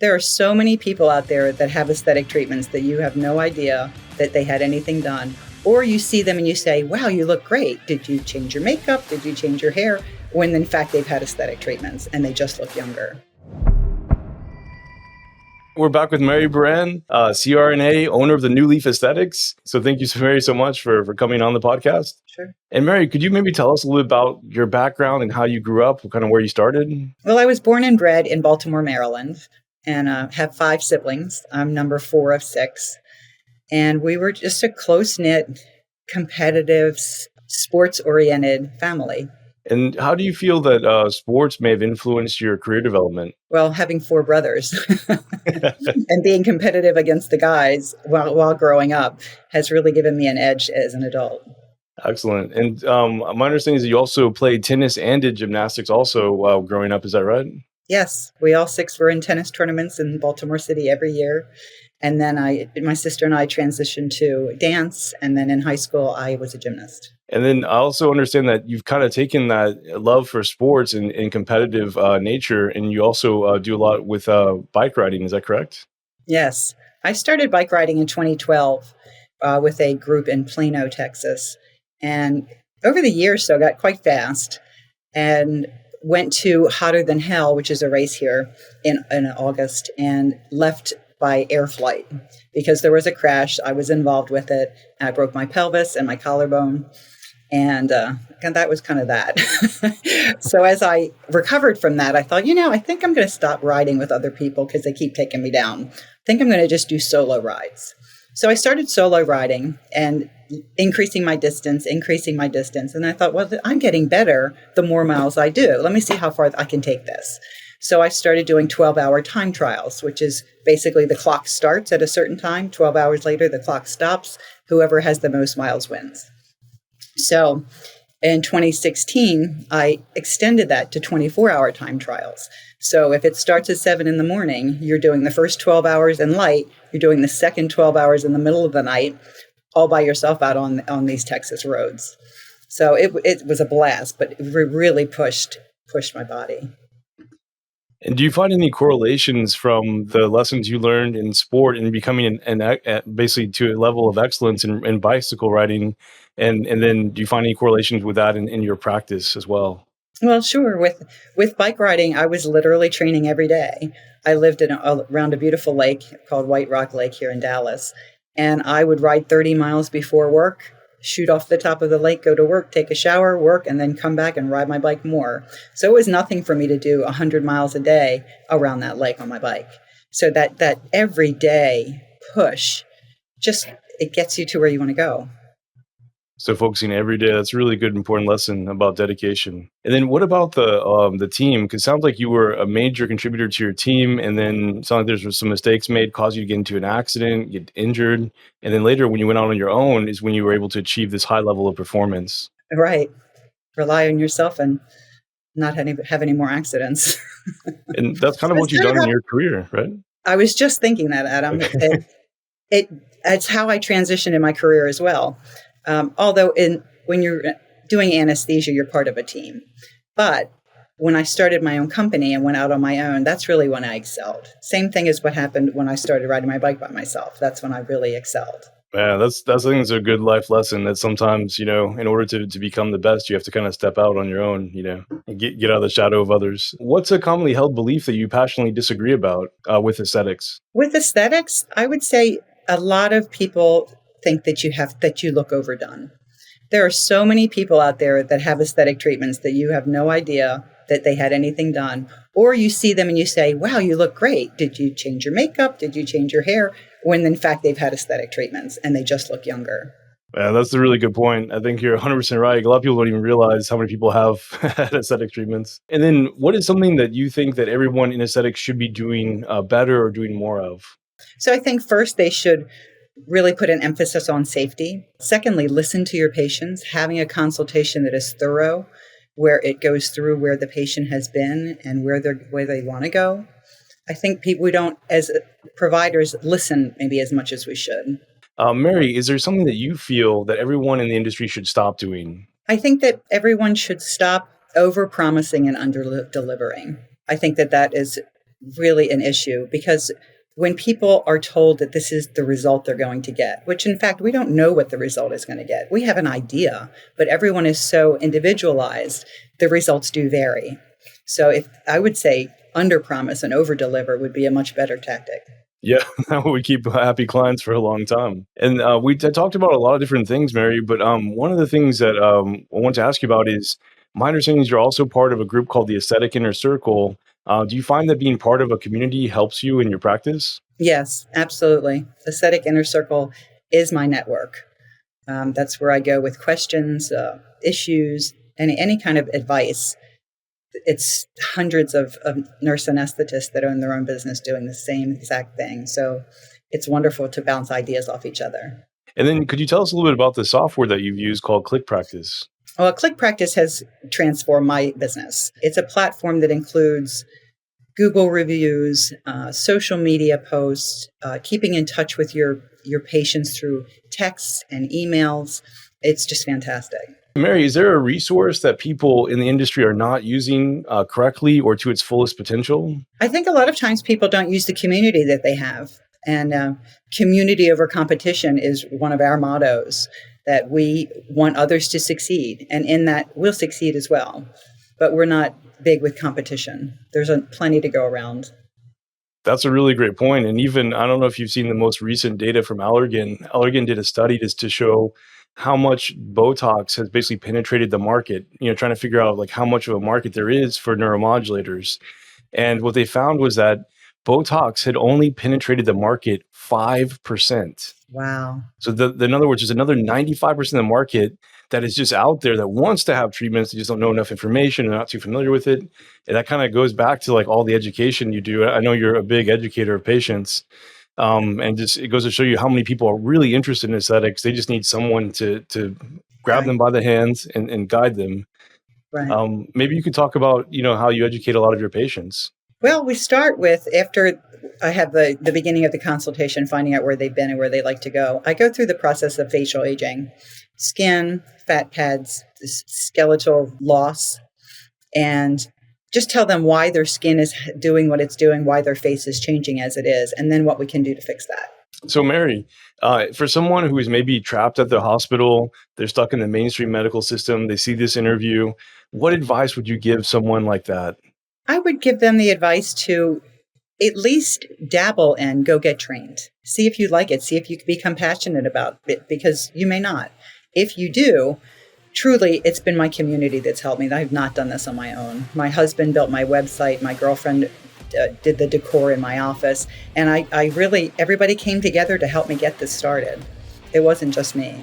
There are so many people out there that have aesthetic treatments that you have no idea that they had anything done. Or you see them and you say, wow, you look great. Did you change your makeup? Did you change your hair? When in fact they've had aesthetic treatments and they just look younger. We're back with Mary Beran, CRNA, owner of the New Leaf Aesthetics. So thank you so much for coming on the podcast. Sure. And Mary, could you maybe tell us a little bit about your background and how you grew up, kind of where you started? Well, I was born and bred in Baltimore, Maryland, and have 5 siblings. I'm number 4 of 6. And we were just a close-knit, competitive, sports-oriented family. And how do you feel that sports may have influenced your career development? Well, having 4 brothers and being competitive against the guys while growing up has really given me an edge as an adult. Excellent. And my understanding is that you also played tennis and did gymnastics also while growing up. Is that right? Yes. We all 6 were in tennis tournaments in Baltimore City every year. And then my sister and I transitioned to dance. And then in high school, I was a gymnast. And then I also understand that you've kind of taken that love for sports and competitive nature, and you also do a lot with bike riding. Is that correct? Yes. I started bike riding in 2012 with a group in Plano, Texas. And over the years, so got quite fast and went to Hotter Than Hell, which is a race here in August, and left by air flight because there was a crash. I was involved with it. And I broke my pelvis and my collarbone. And that was kind of that. So as I recovered from that, I thought, I think I'm going to stop riding with other people because they keep taking me down. I think I'm going to just do solo rides. So I started solo riding and increasing my distance. And I thought, well, I'm getting better the more miles I do. Let me see how far I can take this. So I started doing 12-hour time trials, which is basically the clock starts at a certain time. 12 hours later, the clock stops. Whoever has the most miles wins. So in 2016, I extended that to 24-hour time trials. So if it starts at 7 in the morning, you're doing the first 12 hours in light, you're doing the second 12 hours in the middle of the night, all by yourself out on these Texas roads. So it was a blast, but it really pushed my body. And do you find any correlations from the lessons you learned in sport and becoming basically to a level of excellence in bicycle riding? And then do you find any correlations with that in your practice as well? Well, sure. With bike riding, I was literally training every day. I lived around a beautiful lake called White Rock Lake here in Dallas. And I would ride 30 miles before work, shoot off the top of the lake, go to work, take a shower, work, and then come back and ride my bike more. So it was nothing for me to do 100 miles a day around that lake on my bike. So that everyday push, it gets you to where you want to go. So focusing every day, that's a really good, important lesson about dedication. And then what about the team? Because it sounds like you were a major contributor to your team, and then it sounds like there's some mistakes made, caused you to get into an accident, get injured. And then later when you went out on your own is when you were able to achieve this high level of performance. Right. Rely on yourself and not have any more accidents. And that's kind of what you've done in your career, right? I was just thinking that, Adam. It's how I transitioned in my career as well. Although when you're doing anesthesia, you're part of a team. But when I started my own company and went out on my own, that's really when I excelled. Same thing as what happened when I started riding my bike by myself. That's when I really excelled. Yeah, I think it's a good life lesson that sometimes, in order to become the best, you have to kind of step out on your own, and get out of the shadow of others. What's a commonly held belief that you passionately disagree about with aesthetics? With aesthetics, I would say a lot of people think that you look overdone. There are so many people out there that have aesthetic treatments that you have no idea that they had anything done. Or you see them and you say, wow, you look great. Did you change your makeup? Did you change your hair? When in fact they've had aesthetic treatments and they just look younger. Yeah, that's a really good point. I think you're 100% right. A lot of people don't even realize how many people have had aesthetic treatments. And then what is something that you think that everyone in aesthetics should be doing better or doing more of? So I think first they should really put an emphasis on safety. Secondly, listen to your patients, having a consultation that is thorough, where it goes through where the patient has been and where they want to go. I think we don't, as providers, listen maybe as much as we should. Mary, is there something that you feel that everyone in the industry should stop doing? I think that everyone should stop over-promising and under-delivering. I think that is really an issue, because when people are told that this is the result they're going to get, which in fact, we don't know what the result is going to get. We have an idea, but everyone is so individualized, the results do vary. So if I would say under promise and over deliver would be a much better tactic. Yeah, that would keep happy clients for a long time. And we talked about a lot of different things, Mary, but one of the things that I want to ask you about is my understanding is you're also part of a group called the Aesthetic Inner Circle. Do you find that being part of a community helps you in your practice? Yes, absolutely. Aesthetic Inner Circle is my network. That's where I go with questions, issues, any kind of advice. It's hundreds of nurse anesthetists that own their own business doing the same exact thing. So it's wonderful to bounce ideas off each other. And then could you tell us a little bit about the software that you've used called Click Practice? Well, Click Practice has transformed my business. It's a platform that includes Google reviews, social media posts, keeping in touch with your patients through texts and emails. It's just fantastic. Mary, is there a resource that people in the industry are not using correctly or to its fullest potential? I think a lot of times people don't use the community that they have. And community over competition is one of our mottos, that we want others to succeed. And in that, we'll succeed as well. But we're not big with competition. There's plenty to go around. That's a really great point. And even, I don't know if you've seen the most recent data from Allergan. Allergan did a study just to show how much Botox has basically penetrated the market, trying to figure out like how much of a market there is for neuromodulators. And what they found was that Botox had only penetrated the market 5%. Wow. So in other words, there's another 95% of the market that is just out there that wants to have treatments. They just don't know enough information. They're not too familiar with it. And that kind of goes back to like all the education you do. I know you're a big educator of patients. And just it goes to show you how many people are really interested in aesthetics. They just need someone to grab Right. them by the hands and guide them. Right. Maybe you could talk about, how you educate a lot of your patients. Well, we start with, after I have the beginning of the consultation, finding out where they've been and where they like to go. I go through the process of facial aging, skin, fat pads, skeletal loss, and just tell them why their skin is doing what it's doing, why their face is changing as it is, and then what we can do to fix that. So, Mary, for someone who is maybe trapped at the hospital, they're stuck in the mainstream medical system, they see this interview, what advice would you give someone like that? I would give them the advice to at least dabble and go get trained. See if you like it. See if you can become passionate about it, because you may not. If you do, truly, it's been my community that's helped me. I have not done this on my own. My husband built my website. My girlfriend did the decor in my office. And I really, everybody came together to help me get this started. It wasn't just me.